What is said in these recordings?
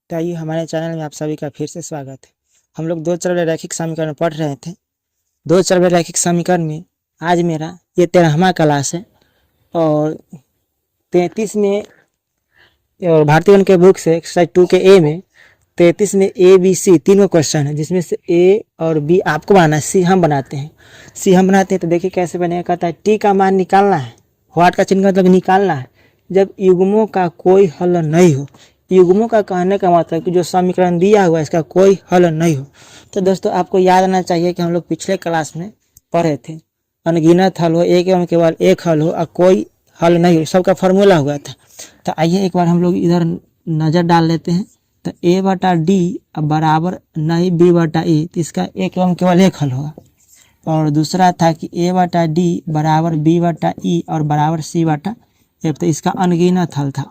तो आइए हमारे चैनल में आप सभी का फिर से स्वागत है। हम लोग दो चर रैखिक समीकरण पढ़ रहे थे। दो चर रैखिक समीकरण में आज मेरा ये 13वां क्लास है और 33 में और भारतीय गणित के बुक से एक्सरसाइज 2 के ए में 33 में ए बी सी तीनों क्वेश्चन है, जिसमें से ए और बी आपको बनाना है, सी हम बनाते हैं। तो देखिए कैसे बनेगा। कहता है टी का मान निकालना है। व्हाट का चिन्ह मतलब निकालना है जब युग्मों का कोई हल नहीं हो। युग्मों का कहने का मतलब कि जो समीकरण दिया हुआ है इसका कोई हल नहीं हो। तो दोस्तों आपको याद आना चाहिए कि हम लोग पिछले क्लास में पढ़े थे अनगिनत हल हो, एक एवं केवल एक हल हो और कोई हल नहीं हो, सबका फॉर्मूला हुआ था। तो आइए एक बार हम लोग इधर नज़र डाल लेते हैं। तो ए बटा डी बराबर नहीं बी बटा ए, तो इसका एक एवं केवल एक हल होगा। और दूसरा था कि ए बटा डी बराबर बी बटा ई और बराबर सी बटा एफ, तो इसका अनगिनत हल था,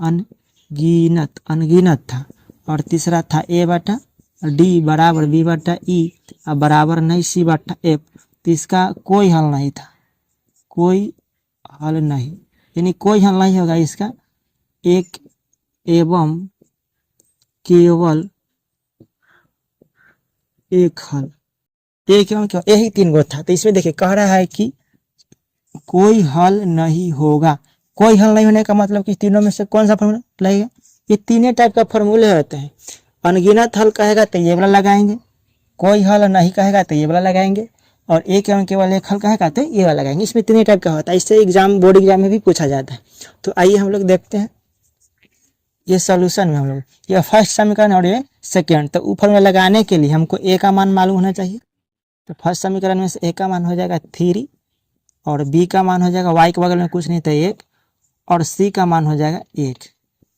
अनगिनत था। और तीसरा था ए बटा डी बराबर बी बटा ई और बराबर नहीं सी बटा एफ, तो इसका कोई हल नहीं था, कोई हल नहीं, यानी कोई हल नहीं होगा इसका, एक एवं केवल एक हल, एक एवं केवल यही तीन गो था। तो इसमें देखिए कह रहा है कि कोई हल नहीं होगा। कोई हल नहीं होने का मतलब कि तीनों में से कौन सा फॉर्मूला लगेगा। ये तीनों टाइप का फॉर्मूले होते हैं। अनगिनत हल कहेगा तो ये वाला लगाएंगे, कोई हल नहीं कहेगा तो ये वाला लगाएंगे, और एक एवं केवल एक हल कहेगा तो ये वाला लगाएंगे। इसमें तीनों टाइप का होता है। इससे एग्जाम बोर्ड एग्जाम में भी पूछा जाता है। तो आइए हम लोग देखते हैं ये सोल्यूशन में हम लोग ये फर्स्ट समीकरण और ये सेकेंड। तो फॉर्मूला लगाने के लिए हमको ए का मान मालूम होना चाहिए। तो फर्स्ट समीकरण में से ए का मान हो जाएगा 3 और बी का मान हो जाएगा वाई के बगल में कुछ नहीं तो 1 और सी का मान हो जाएगा 1।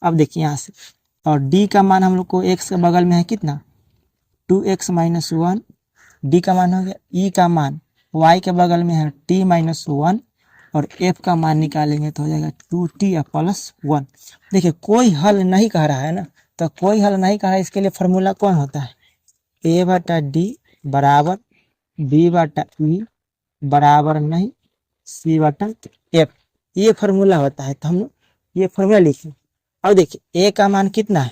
अब देखिए यहाँ से, और डी का मान हम लोग को एक्स के बगल में है कितना 2x - 1, डी का मान हो गया। ई का मान वाई के बगल में है t - 1 और एफ का मान निकालेंगे तो हो जाएगा 2t + 1। देखिए कोई हल नहीं कह रहा है ना, तो कोई हल नहीं कह रहा है, इसके लिए फॉर्मूला कौन होता है ए बटा डी बराबर बी बटा ई बराबर नहीं सी बटा एफ, ये फॉर्मूला होता है। तो हम ये फॉर्मूला लिखें। अब देखिए ए का मान कितना है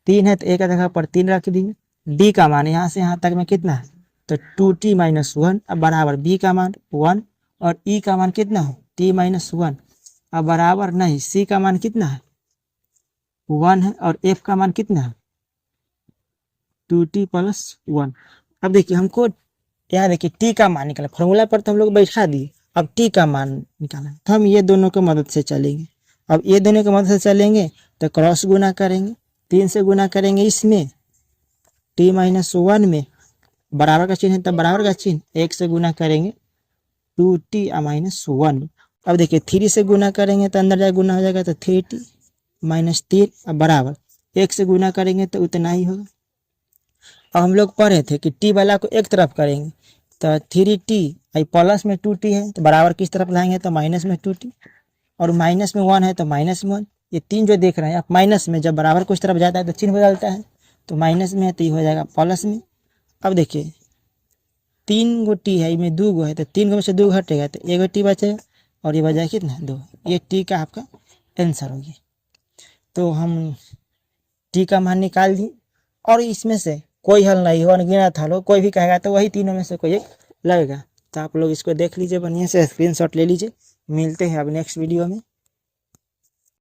3 है, तो ए का जगह पर 3 रख देंगे। डी का मान यहाँ से यहाँ तक में कितना है तो 2t - 1 अब बराबर बी का मान 1 और ई का मान कितना है t - 1 अब बराबर नहीं सी का मान कितना है 1 है और एफ का मान कितना है 2t + 1। अब देखिए हमको यहाँ देखिए टी का मान निकाला, फॉर्मूला पर तो हम लोग बैठा दिए, अब टी का मान निकाला। तो हम ये दोनों की मदद से चलेंगे। अब ये दोनों की मदद से चलेंगे तो क्रॉस गुना करेंगे, 3 से गुना करेंगे इसमें, t - 1 में बराबर का चिन्ह है तब बराबर का चिन्ह, 1 से गुना करेंगे 2t - 1। अब देखिए 3 से गुना करेंगे तो अंदर जाए गुना हो जाएगा तो 3t - 3 अब बराबर 1 से गुना करेंगे तो उतना ही होगा। अब हम लोग पढ़े थे कि टी वाला को एक तरफ करेंगे तो 3t प्लस में 2t है तो बराबर किस तरफ लाएंगे तो माइनस में 2t, और माइनस में 1 है तो -1। ये तीन जो देख रहे हैं आप माइनस में जब बराबर कुछ तरफ जाता है तो चिन्ह बदलता है, तो माइनस में है तो ये हो जाएगा प्लस में। अब देखिए 3 गो टी है, इसमें 2 गो है तो 3 गो में से 2 घटेगा तो 1 टी बचेगा और ये बचा कितना 2। ये टी का आपका आंसर हो गया। तो हम टी का मान निकाल दिए और इसमें से कोई हल नहीं हो, अनगिनत हल हो, कोई भी कहेगा तो वही तीनों में से कोई एक लगेगा। तो आप लोग इसको देख लीजिए, बढ़िया से स्क्रीनशॉट ले लीजिए। मिलते हैं अब नेक्स्ट वीडियो में।